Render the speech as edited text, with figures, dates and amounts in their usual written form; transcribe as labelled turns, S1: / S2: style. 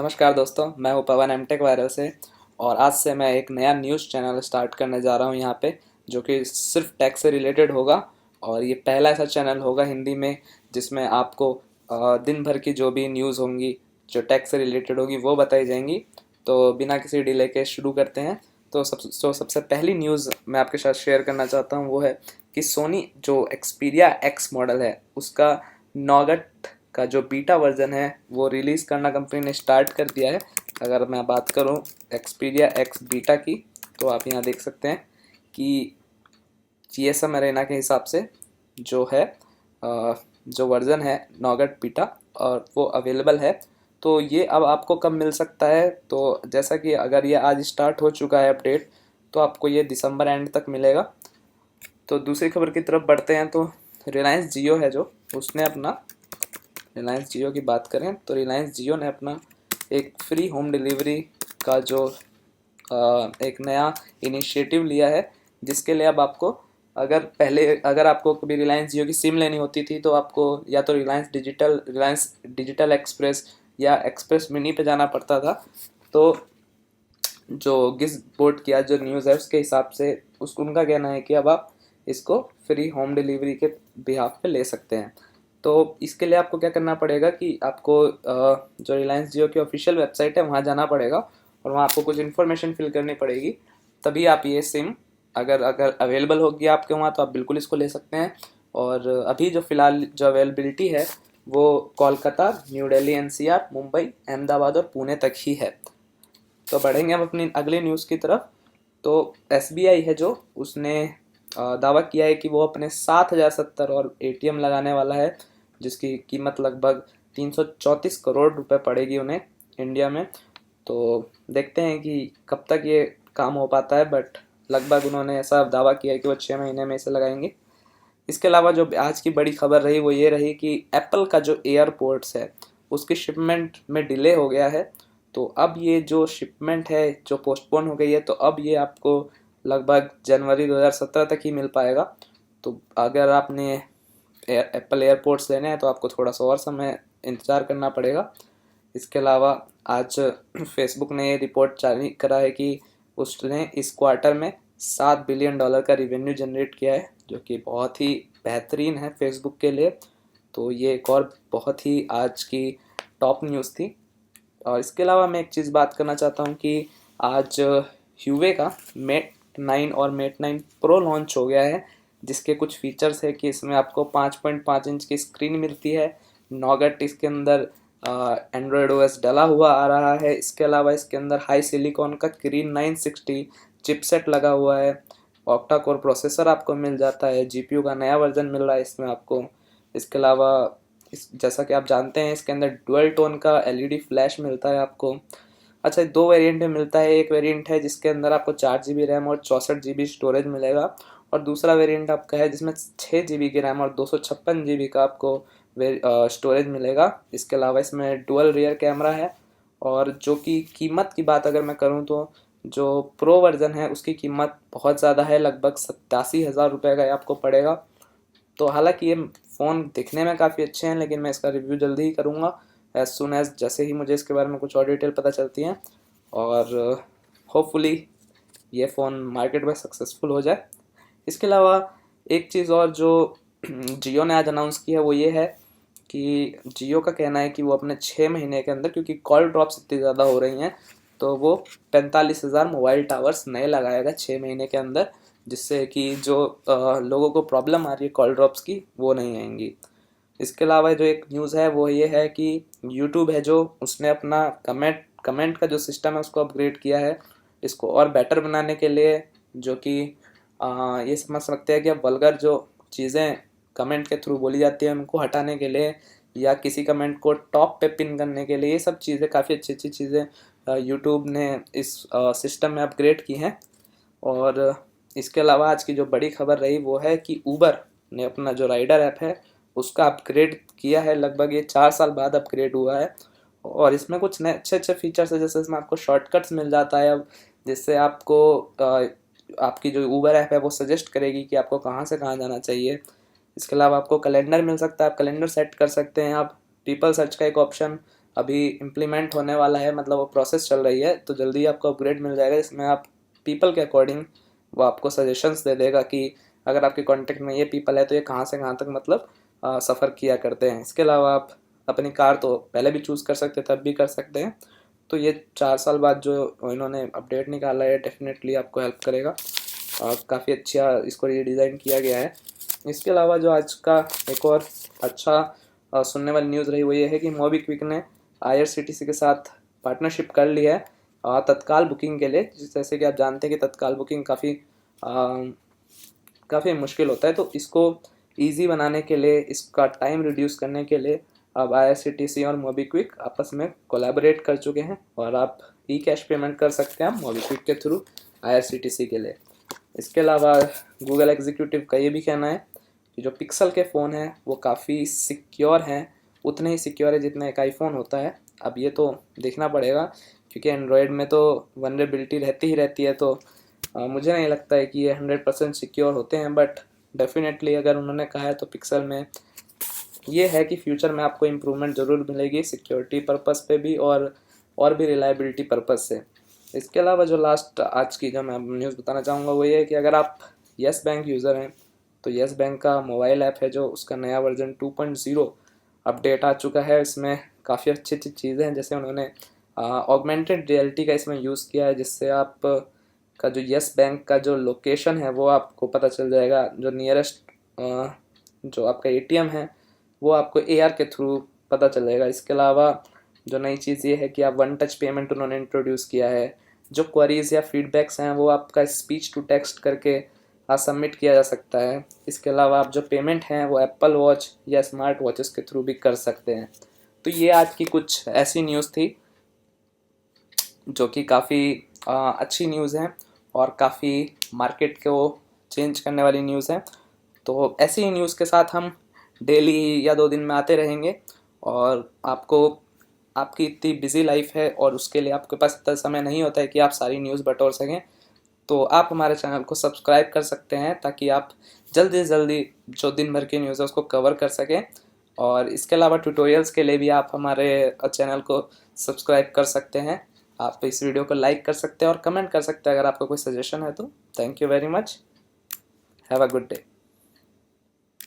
S1: नमस्कार दोस्तों, मैं हूं पवन एमटेक वायरल से। और आज से मैं एक नया न्यूज़ चैनल स्टार्ट करने जा रहा हूं यहाँ पे, जो कि सिर्फ टेक से रिलेटेड होगा। और ये पहला ऐसा चैनल होगा हिंदी में जिसमें आपको दिन भर की जो भी न्यूज़ होंगी, जो टेक से रिलेटेड होगी, वो बताई जाएंगी। तो बिना किसी डिले के शुरू करते हैं। सबसे पहली न्यूज़ मैं आपके साथ शेयर करना चाहता हूँ वो है कि सोनी जो एक्सपीरिया एक्स मॉडल है उसका नॉगट का जो बीटा वर्जन है वो रिलीज़ करना कंपनी ने स्टार्ट कर दिया है। अगर मैं बात करूं एक्सपीरिया एक्स बीटा की, तो आप यहां देख सकते हैं कि जीएसएम अरेना के हिसाब से जो है जो वर्जन है नॉगट बीटा, और वो अवेलेबल है। तो ये अब आपको कब मिल सकता है? तो जैसा कि अगर ये आज स्टार्ट हो चुका है अपडेट, तो आपको ये दिसंबर एंड तक मिलेगा। तो दूसरी खबर की तरफ बढ़ते हैं। तो रिलायंस जियो है जो उसने अपना रिलायंस जियो की बात करें तो रिलायंस जियो ने अपना एक फ्री होम डिलीवरी का जो एक नया इनिशिएटिव लिया है, जिसके लिए अब आपको अगर आपको कभी रिलायंस जियो की सिम लेनी होती थी तो आपको या तो रिलायंस डिजिटल एक्सप्रेस या एक्सप्रेस मिनी पे जाना पड़ता था। तो जो गिस बोर्ड की आज जो न्यूज़ है उसके हिसाब से उनका कहना है कि अब आप इसको फ्री होम डिलीवरी के बिहाफ पे ले सकते हैं। तो इसके लिए आपको क्या करना पड़ेगा कि आपको जो रिलायंस जियो की ऑफिशियल वेबसाइट है वहाँ जाना पड़ेगा, और वहाँ आपको कुछ इन्फॉर्मेशन फिल करनी पड़ेगी। तभी आप ये सिम अगर अगर अवेलेबल होगी आपके वहाँ, तो आप बिल्कुल इसको ले सकते हैं। और अभी जो फ़िलहाल जो अवेलेबिलिटी है वो कोलकाता, न्यू दिल्ली एनसीआर, मुंबई, अहमदाबाद और पुणे तक ही है। तो बढ़ेंगे हम अपनी अगली न्यूज़ की तरफ। तो एसबीआई है जो उसने दावा किया है कि वो अपने 7070 और एटीएम लगाने वाला है, जिसकी कीमत लगभग 334 करोड़ रुपए पड़ेगी उन्हें इंडिया में। तो देखते हैं कि कब तक ये काम हो पाता है, बट लगभग उन्होंने ऐसा दावा किया है कि वो 6 महीने में इसे लगाएंगे। इसके अलावा जो आज की बड़ी खबर रही वो ये रही कि एप्पल का जो एयरपोर्ट्स है उसकी शिपमेंट में डिले हो गया है। तो अब ये जो शिपमेंट है जो पोस्टपोन हो गई है, तो अब ये आपको लगभग जनवरी 2017 तक ही मिल पाएगा। तो अगर आपने एप्पल एयरपोर्ट्स लेने हैं तो आपको थोड़ा सा और समय इंतज़ार करना पड़ेगा। इसके अलावा आज फेसबुक ने ये रिपोर्ट जारी करा है कि उसने इस क्वार्टर में $7 बिलियन का रिवेन्यू जनरेट किया है, जो कि बहुत ही बेहतरीन है फेसबुक के लिए। तो ये एक और बहुत ही आज की टॉप न्यूज़ थी। और इसके अलावा मैं एक चीज़ बात करना चाहता हूँ कि आज ह्यूवे का मेट 9 और मेट 9 प्रो लॉन्च हो गया है, जिसके कुछ फीचर्स है कि इसमें आपको 5.5 इंच की स्क्रीन मिलती है। नॉगट इसके अंदर एंड्रॉयड ओएस डला हुआ आ रहा है। इसके अलावा इसके अंदर हाई सिलिकॉन का क्रीन 960 चिपसेट लगा हुआ है। ऑक्टा कोर प्रोसेसर आपको मिल जाता है। जीपीयू का नया वर्जन मिल रहा है इसमें आपको। इसके अलावा जैसा कि आप जानते हैं इसके अंदर डुअल टोन का एलईडी फ्लैश मिलता है आपको। अच्छा, दो वेरिएंट में मिलता है। एक वेरिएंट है जिसके अंदर आपको 4 GB रैम और 64 GB स्टोरेज मिलेगा, और दूसरा वेरिएंट आपका है जिसमें 6 GB की रैम और 256 GB का आपको स्टोरेज मिलेगा। इसके अलावा इसमें डुअल रियर कैमरा है। और जो कि कीमत की बात अगर मैं करूँ तो जो प्रो वर्जन है उसकी कीमत बहुत ज़्यादा है, लगभग 87,000 रुपये का आपको पड़ेगा। तो हालांकि ये फ़ोन दिखने में काफ़ी अच्छे हैं, लेकिन मैं इसका रिव्यू जल्दी ही करूँगा एज सुन एज जैसे ही मुझे इसके बारे में कुछ और डिटेल पता चलती हैं। और होपफुली ये फ़ोन मार्केट में सक्सेसफुल हो जाए। इसके अलावा एक चीज़ और जो जियो ने आज अनाउंस की है वो ये है कि जियो का कहना है कि वो अपने 6 महीने के अंदर, क्योंकि कॉल ड्रॉप्स इतनी ज़्यादा हो रही हैं, तो वो 45,000 मोबाइल टावर्स नए लगाएगा 6 महीने के अंदर, जिससे कि जो लोगों को प्रॉब्लम आ रही है कॉल ड्रॉप्स की वो नहीं आएंगी। इसके अलावा जो एक न्यूज़ है वो ये है कि यूट्यूब है जो उसने अपना कमेंट का जो सिस्टम है उसको अपग्रेड किया है, इसको और बेटर बनाने के लिए। जो कि ये समझ सकते हैं कि अब वल्गर जो चीज़ें कमेंट के थ्रू बोली जाती है उनको हटाने के लिए, या किसी कमेंट को टॉप पे पिन करने के लिए, ये सब चीज़ें काफ़ी अच्छी अच्छी चीज़ें यूट्यूब ने इस सिस्टम में अपग्रेड की हैं। और इसके अलावा आज की जो बड़ी खबर रही वो है कि ऊबर ने अपना जो राइडर ऐप है उसका अपग्रेड किया है। लगभग ये 4 साल बाद अपग्रेड हुआ है, और इसमें कुछ नए अच्छे अच्छे फीचर्स है। जैसे इसमें आपको शॉर्टकट्स मिल जाता है अब, जिससे आपको आपकी जो ऊबर ऐप है वो सजेस्ट करेगी कि आपको कहाँ से कहाँ जाना चाहिए। इसके अलावा आपको कैलेंडर मिल सकता है, आप कैलेंडर सेट कर सकते हैं। आप पीपल सर्च का एक ऑप्शन अभी इम्प्लीमेंट होने वाला है, मतलब वो प्रोसेस चल रही है, तो जल्दी आपको अपग्रेड मिल जाएगा, जिसमें आप पीपल के अकॉर्डिंग वो आपको सजेशंस दे देगा कि अगर आपके कांटेक्ट में ये पीपल है तो ये कहाँ से कहाँ तक मतलब सफ़र किया करते हैं। इसके अलावा आप अपनी कार तो पहले भी चूज़ कर सकते थे, अब भी कर सकते हैं। तो ये 4 साल बाद जो इन्होंने अपडेट निकाला है डेफिनेटली आपको हेल्प करेगा, और काफ़ी अच्छा इसको रीडिज़ाइन किया गया है। इसके अलावा जो आज का एक और अच्छा सुनने वाली न्यूज़ रही वो ये है कि मोबीक्विक ने IRCTC के साथ पार्टनरशिप कर ली है तत्काल बुकिंग के लिए। जैसे कि आप जानते हैं कि तत्काल बुकिंग काफ़ी मुश्किल होता है, तो इसको इजी बनाने के लिए, इसका टाइम रिड्यूस करने के लिए अब IRCTC और मोबीक्विक आपस में कोलैबोरेट कर चुके हैं, और आप ई कैश पेमेंट कर सकते हैं मोबीक्विक के थ्रू IRCTC के लिए। इसके अलावा गूगल एग्जीक्यूटिव का ये भी कहना है कि जो पिक्सल के फ़ोन हैं वो काफ़ी सिक्योर हैं, उतने ही सिक्योर है जितना एक आईफोन होता है। अब ये तो देखना पड़ेगा, क्योंकि एंड्रॉयड में तो वनरेबिलिटी रहती ही रहती है, तो मुझे नहीं लगता है कि ये 100% सिक्योर होते हैं, बट डेफिनेटली अगर उन्होंने कहा है तो पिक्सल में ये है कि फ्यूचर में आपको इम्प्रूवमेंट ज़रूर मिलेगी सिक्योरिटी पर्पस पे भी, और भी रिलायबिलिटी पर्पस से। इसके अलावा जो लास्ट आज की जो मैं न्यूज़ बताना चाहूँगा वो ये है कि अगर आप येस बैंक यूज़र हैं तो येस बैंक का मोबाइल ऐप है जो उसका नया वर्जन 2.0 अपडेट आ चुका है। इसमें काफ़ी अच्छी अच्छी चीज़ें हैं, जैसे उन्होंने ऑगमेंटेड रियलिटी का इसमें यूज़ किया है, जिससे आप का जो येस बैंक का जो लोकेशन है वो आपको पता चल जाएगा, जो नियरेस्ट जो आपका ATM है वो आपको AR के थ्रू पता चलेगा। इसके अलावा जो नई चीज़ ये है कि आप वन टच पेमेंट उन्होंने इंट्रोड्यूस किया है। जो क्वेरीज या फीडबैक्स हैं वो आपका स्पीच टू टेक्स्ट करके सबमिट किया जा सकता है। इसके अलावा आप जो पेमेंट हैं वो एप्पल वॉच या स्मार्ट वॉचेस के थ्रू भी कर सकते हैं। तो ये आज की कुछ ऐसी न्यूज़ थी जो कि काफ़ी अच्छी न्यूज़ है, और काफ़ी मार्केट को चेंज करने वाली न्यूज़ है। तो ऐसी ही न्यूज़ के साथ हम डेली या 2 दिन में आते रहेंगे, और आपकी इतनी बिजी लाइफ है और उसके लिए आपके पास इतना समय नहीं होता है कि आप सारी न्यूज़ बटोर सकें, तो आप हमारे चैनल को सब्सक्राइब कर सकते हैं ताकि आप जल्दी से जल्दी जो दिन भर की न्यूज़ है उसको कवर कर सकें। और इसके अलावा ट्यूटोरियल्स के लिए भी आप हमारे चैनल को सब्सक्राइब कर सकते हैं। आप इस वीडियो को लाइक कर सकते हैं और कमेंट कर सकते हैं अगर आपका कोई सजेशन है तो। Thank you very much, have a good day.